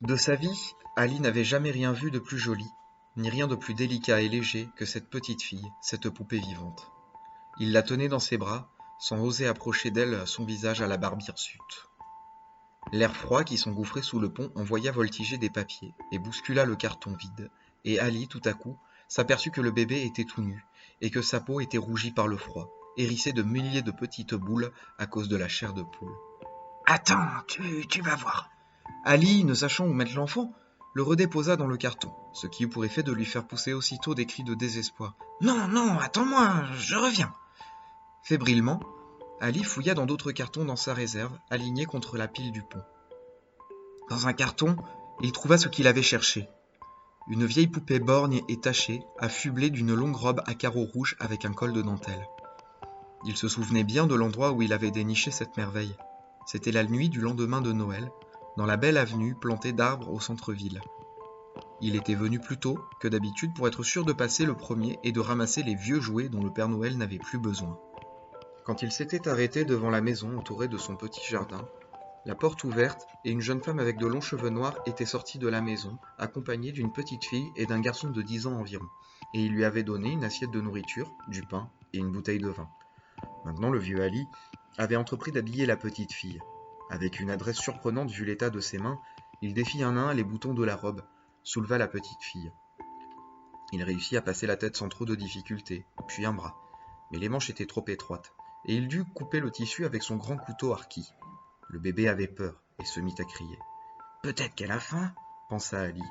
De sa vie, Ali n'avait jamais rien vu de plus joli, ni rien de plus délicat et léger que cette petite fille, cette poupée vivante. Il la tenait dans ses bras, sans oser approcher d'elle son visage à la barbe hirsute. L'air froid qui s'engouffrait sous le pont envoya voltiger des papiers et bouscula le carton vide, et Ali, tout à coup, s'aperçut que le bébé était tout nu, et que sa peau était rougie par le froid, hérissée de milliers de petites boules à cause de la chair de poule. Attends, tu vas voir. Ali, ne sachant où mettre l'enfant, le redéposa dans le carton, ce qui eut pour effet de lui faire pousser aussitôt des cris de désespoir. Non, non, attends-moi, je reviens. Fébrilement, Ali fouilla dans d'autres cartons dans sa réserve, alignés contre la pile du pont. Dans un carton, il trouva ce qu'il avait cherché. Une vieille poupée borgne et tachée, affublée d'une longue robe à carreaux rouges avec un col de dentelle. Il se souvenait bien de l'endroit où il avait déniché cette merveille. C'était la nuit du lendemain de Noël, dans la belle avenue plantée d'arbres au centre-ville. Il était venu plus tôt que d'habitude pour être sûr de passer le premier et de ramasser les vieux jouets dont le Père Noël n'avait plus besoin. Quand il s'était arrêté devant la maison entourée de son petit jardin, la porte ouverte et une jeune femme avec de longs cheveux noirs était sortie de la maison, accompagnée d'une petite fille et d'un garçon de 10 ans environ, et il lui avait donné une assiette de nourriture, du pain et une bouteille de vin. Maintenant le vieux Ali avait entrepris d'habiller la petite fille. Avec une adresse surprenante vu l'état de ses mains, il défit un à un les boutons de la robe, souleva la petite fille. Il réussit à passer la tête sans trop de difficulté, puis un bras, mais les manches étaient trop étroites, et il dut couper le tissu avec son grand couteau harki. Le bébé avait peur et se mit à crier. « Peut-être qu'elle a faim, » pensa Ali.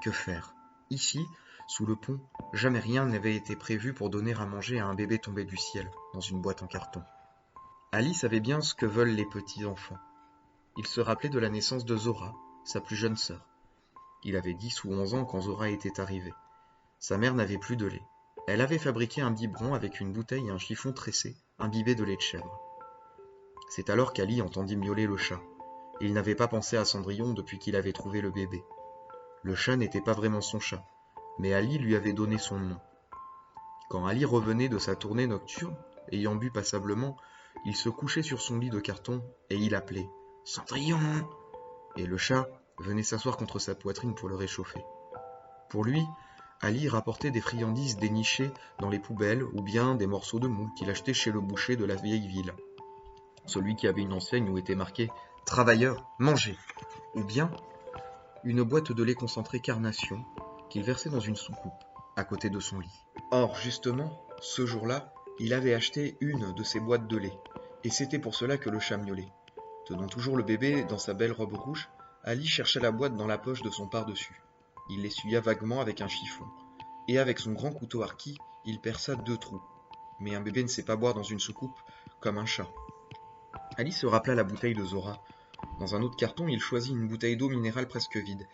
Que faire? Ici, sous le pont, jamais rien n'avait été prévu pour donner à manger à un bébé tombé du ciel, dans une boîte en carton. Ali savait bien ce que veulent les petits enfants. Il se rappelait de la naissance de Zora, sa plus jeune sœur. Il avait 10 ou 11 ans quand Zora était arrivée. Sa mère n'avait plus de lait. Elle avait fabriqué un biberon avec une bouteille et un chiffon tressé, imbibé de lait de chèvre. C'est alors qu'Ali entendit miauler le chat. Il n'avait pas pensé à Cendrillon depuis qu'il avait trouvé le bébé. Le chat n'était pas vraiment son chat, mais Ali lui avait donné son nom. Quand Ali revenait de sa tournée nocturne, ayant bu passablement, il se couchait sur son lit de carton et il appelait « Cendrillon !» Et le chat venait s'asseoir contre sa poitrine pour le réchauffer. Pour lui, Ali rapportait des friandises dénichées dans les poubelles ou bien des morceaux de moule qu'il achetait chez le boucher de la vieille ville. Celui qui avait une enseigne où était marqué « Travailleurs, mangez !» ou bien une boîte de lait concentré Carnation qu'il versait dans une soucoupe à côté de son lit. Or, justement, ce jour-là, il avait acheté une de ces boîtes de lait, et c'était pour cela que le chat miaulait. Tenant toujours le bébé dans sa belle robe rouge, Ali chercha la boîte dans la poche de son par-dessus. Il l'essuya vaguement avec un chiffon, et avec son grand couteau harki, il perça 2 trous. Mais un bébé ne sait pas boire dans une soucoupe comme un chat. Ali se rappela la bouteille de Zora. Dans un autre carton, il choisit une bouteille d'eau minérale presque vide,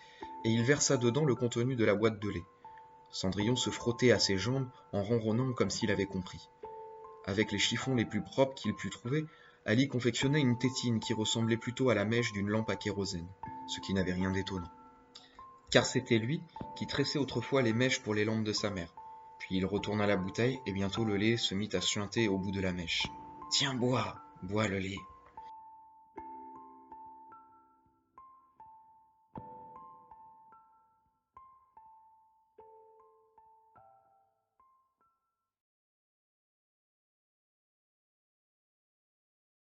et il versa dedans le contenu de la boîte de lait. Cendrillon se frottait à ses jambes en ronronnant comme s'il avait compris. Avec les chiffons les plus propres qu'il put trouver, Ali confectionnait une tétine qui ressemblait plutôt à la mèche d'une lampe à kérosène, ce qui n'avait rien d'étonnant. Car c'était lui qui tressait autrefois les mèches pour les lampes de sa mère. Puis il retourna la bouteille et bientôt le lait se mit à suinter au bout de la mèche. « Tiens, bois le lait. »